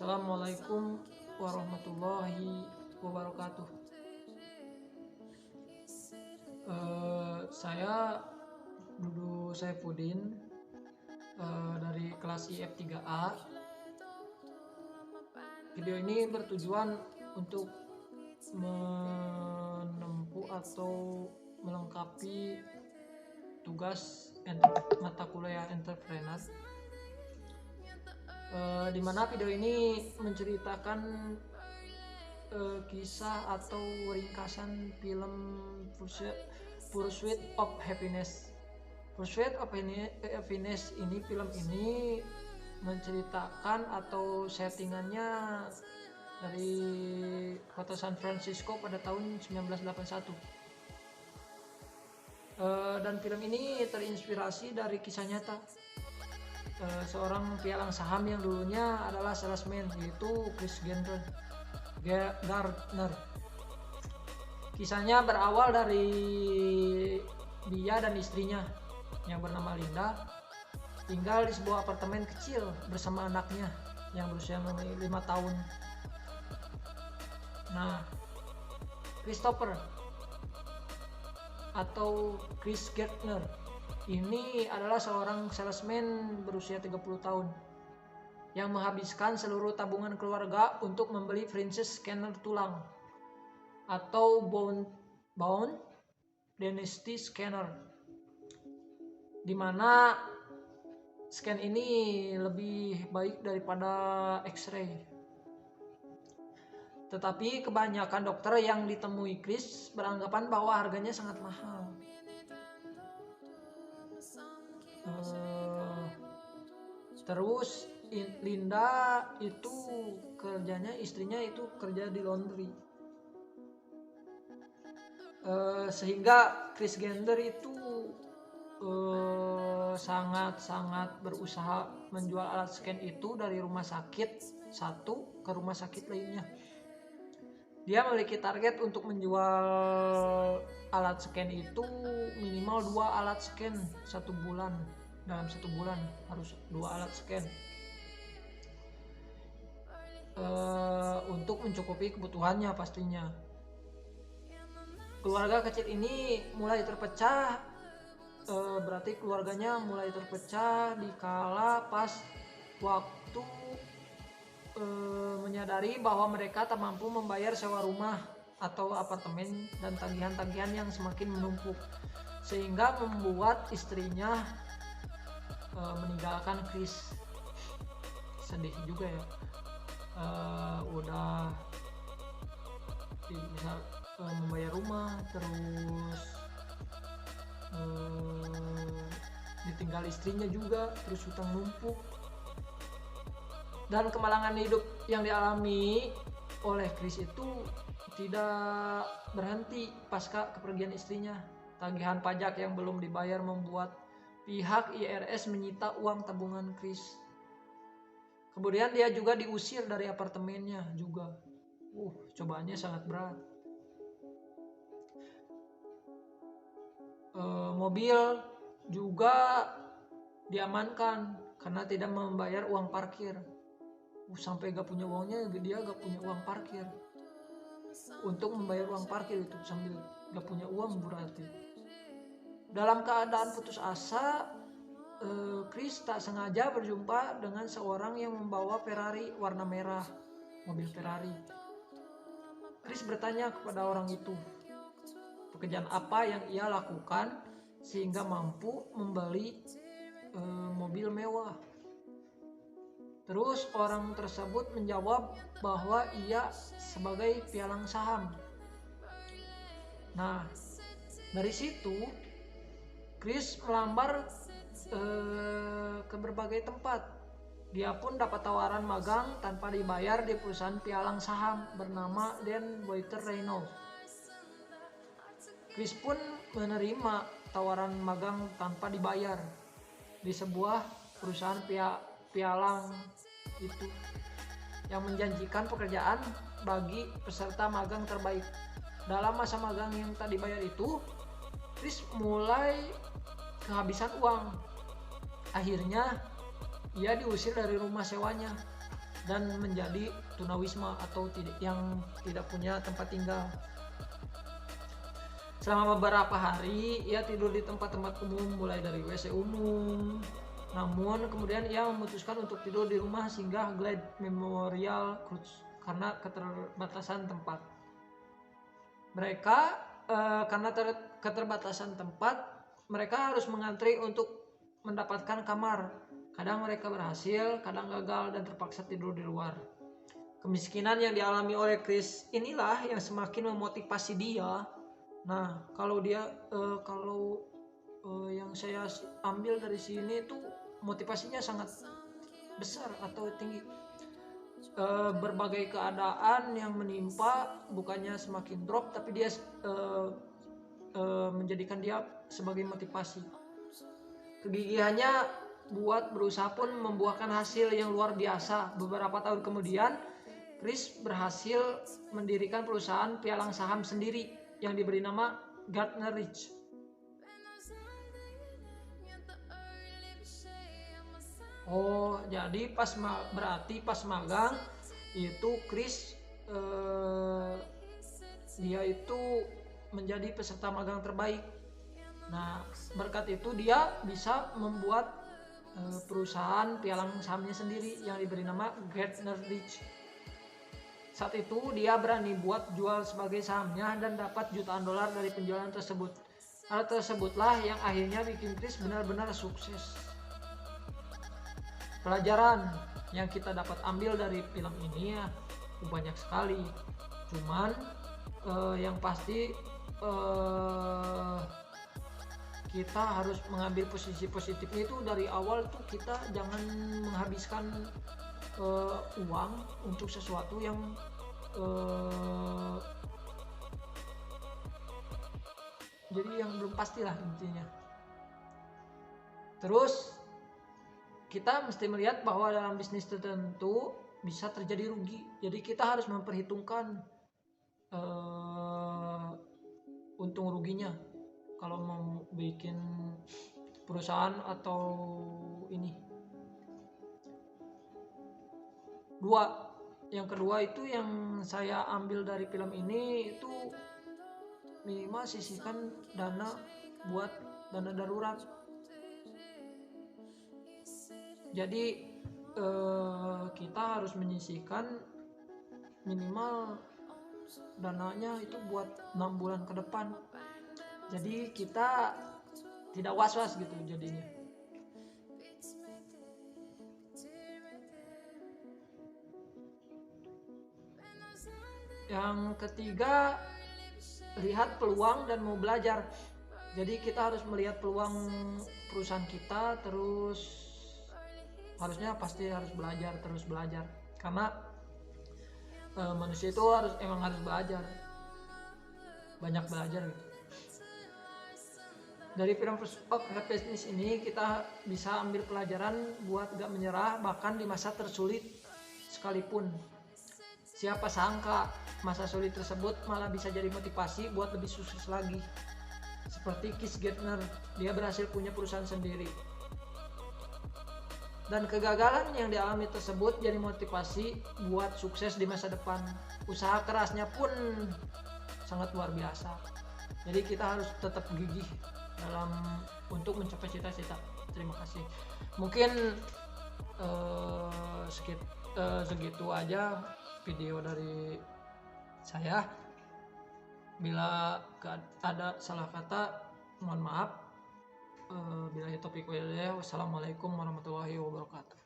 Assalamualaikum warahmatullahi wabarakatuh. Saya Dudu Saifuddin dari kelas IF3A. Video ini bertujuan untuk menempuh atau melengkapi tugas mata kuliah entrepreneur, di mana video ini menceritakan kisah atau ringkasan film Pursuit of Happiness. Pursuit of Happiness ini, film ini menceritakan atau settingannya dari kota San Francisco pada tahun 1981. Dan film ini terinspirasi dari kisah nyata seorang pialang saham yang dulunya adalah salesman, yaitu Chris Gardner. Kisahnya berawal dari dia dan istrinya yang bernama Linda tinggal di sebuah apartemen kecil bersama anaknya yang berusia 5 tahun. Nah, Christopher atau Chris Gardner ini adalah seorang salesman berusia 30 tahun yang menghabiskan seluruh tabungan keluarga untuk membeli Princess scanner tulang atau Bone Dynasty scanner, di mana scan ini lebih baik daripada X-ray. Tetapi kebanyakan dokter yang ditemui Chris beranggapan bahwa harganya sangat mahal. Terus Linda itu kerjanya, istrinya itu kerja di laundry, sehingga Chris Gardner itu sangat berusaha menjual alat scan itu dari rumah sakit satu ke rumah sakit lainnya. Dia memiliki target untuk menjual alat scan itu minimal 2 alat scan dalam satu bulan harus 2 alat scan untuk mencukupi kebutuhannya pastinya. Keluarga kecil ini mulai terpecah, berarti keluarganya mulai terpecah dikala pas waktu menyadari bahwa mereka tak mampu membayar sewa rumah atau apartemen dan tagihan-tagihan yang semakin menumpuk, sehingga membuat istrinya meninggalkan Chris. Sedih juga ya, udah bisa membayar rumah, terus ditinggal istrinya juga, terus hutang numpuk. Dan kemalangan hidup yang dialami oleh Chris itu tidak berhenti pasca kepergian istrinya. Tagihan pajak yang belum dibayar membuat pihak IRS menyita uang tabungan Chris. Kemudian dia juga diusir dari apartemennya juga. Cobaannya sangat berat. Mobil juga diamankan karena tidak membayar uang parkir. Sampai gak punya uangnya, dia gak punya uang parkir untuk membayar uang parkir itu, sambil gak punya uang berarti. Dalam keadaan putus asa, Chris tak sengaja berjumpa dengan seorang yang membawa Ferrari warna merah, mobil Ferrari. Chris bertanya kepada orang itu pekerjaan apa yang ia lakukan sehingga mampu membeli mobil mewah. Terus orang tersebut menjawab bahwa ia sebagai pialang saham. Nah, dari situ Chris melamar ke berbagai tempat. Dia pun dapat tawaran magang tanpa dibayar di perusahaan pialang saham bernama Dan Waiter Reynolds. Chris pun menerima tawaran magang tanpa dibayar di sebuah perusahaan pialang itu yang menjanjikan pekerjaan bagi peserta magang terbaik. Dalam masa magang yang tak dibayar itu, Chris mulai kehabisan uang. Akhirnya ia diusir dari rumah sewanya dan menjadi tunawisma atau yang tidak punya tempat tinggal. Selama beberapa hari ia tidur di tempat-tempat umum, mulai dari WC umum. Namun kemudian ia memutuskan untuk tidur di rumah singgah Glade Memorial Cruise karena keterbatasan tempat. Mereka karena keterbatasan tempat, mereka harus mengantri untuk mendapatkan kamar. Kadang mereka berhasil, kadang gagal dan terpaksa tidur di luar. Kemiskinan yang dialami oleh Chris inilah yang semakin memotivasi dia. Nah, kalau yang saya ambil dari sini itu motivasinya sangat besar atau tinggi. Berbagai keadaan yang menimpa bukannya semakin drop, tapi dia menjadikan dia sebagai motivasi. Kegigihannya buat berusaha pun membuahkan hasil yang luar biasa. Beberapa tahun kemudian, Chris berhasil mendirikan perusahaan pialang saham sendiri yang diberi nama Gardner Ridge. Oh, jadi berarti pas magang itu Chris dia itu menjadi peserta magang terbaik. Nah, berkat itu dia bisa membuat perusahaan pialang sahamnya sendiri yang diberi nama Gardner Ridge. Saat itu dia berani buat jual sebagai sahamnya dan dapat jutaan dolar dari penjualan tersebut. Hal tersebutlah yang akhirnya bikin Chris benar-benar sukses. Pelajaran yang kita dapat ambil dari film ini ya banyak sekali. Cuman yang pasti kita harus mengambil posisi positifnya itu dari awal tuh. Kita jangan menghabiskan uang untuk sesuatu yang jadi yang belum pastilah intinya. Terus kita mesti melihat bahwa dalam bisnis tertentu bisa terjadi rugi. Jadi kita harus memperhitungkan untung ruginya kalau mau bikin perusahaan atau ini. Yang kedua itu yang saya ambil dari film ini itu minimal sisihkan dana buat dana darurat. Jadi kita harus menyisihkan minimal dananya itu buat 6 bulan ke depan. Jadi kita tidak was-was gitu jadinya. Yang ketiga, lihat peluang dan mau belajar. Jadi kita harus melihat peluang perusahaan kita, terus harusnya pasti harus terus belajar. Karena manusia itu emang harus belajar, banyak belajar gitu. Dari film Red Business ini kita bisa ambil pelajaran buat gak menyerah bahkan di masa tersulit sekalipun. Siapa sangka masa sulit tersebut malah bisa jadi motivasi buat lebih sukses lagi. Seperti Chris Gardner, dia berhasil punya perusahaan sendiri. Dan kegagalan yang dialami tersebut jadi motivasi buat sukses di masa depan. Usaha kerasnya pun sangat luar biasa. Jadi kita harus tetap gigih untuk mencapai cita-cita. Terima kasih. Mungkin segitu aja video dari saya. Bila ada salah kata mohon maaf. Bila taufiq wal hidayah. Wassalamualaikum warahmatullahi wabarakatuh.